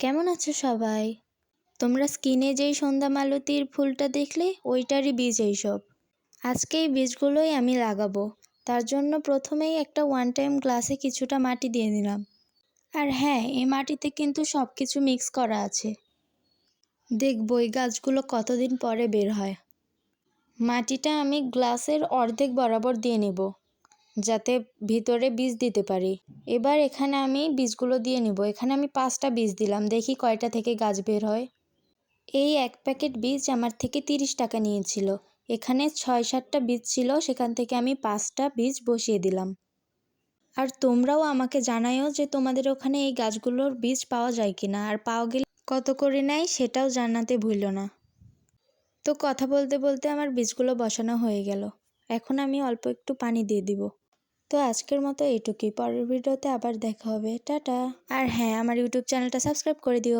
কেমন আছো সবাই? তোমরা স্ক্রিনে যেই সন্ধ্যা মালতীর ফুলটা দেখলে ওইটারই বীজ এইসব। আজকে এই বীজগুলোই আমি লাগাবো। তার জন্য প্রথমেই একটা ওয়ান টাইম গ্লাসে কিছুটা মাটি দিয়ে নিলাম। আর হ্যাঁ, এই মাটিতে কিন্তু সব কিছু মিক্স করা আছে। দেখবো এই গাছগুলো কতদিন পরে বের হয়। মাটিটা আমি গ্লাসের অর্ধেক বরাবর দিয়ে নেব, যাতে ভিতরে বীজ দিতে পারি। এবার এখানে আমি বীজগুলো দিয়ে নিব। এখানে আমি 5টা বীজ দিলাম, দেখি কয়টা থেকে গাছ বের হয়। এই 1 প্যাকেট বীজ আমার থেকে 30 টাকা নিয়েছিল। এখানে 6-7টা বীজ ছিল, সেখান থেকে আমি 5টা বীজ বসিয়ে দিলাম। আর তোমরাও আমাকে জানাইও যে তোমাদের ওখানে এই গাছগুলোর বীজ পাওয়া যায় কিনা, আর পাওয়া গেলে কত করে নেয় সেটাও জানাতে ভুলো না। তো কথা বলতে বলতে আমার বীজগুলো বসানো হয়ে গেল। এখন আমি অল্প একটু পানি দিয়ে দিব। তো আজকের মতো এইটুকুই। পরের ভিডিওতে আবার দেখা হবে। টাটা। আর হ্যাঁ, আমার ইউটিউব চ্যানেলটা সাবস্ক্রাইব করে দিও।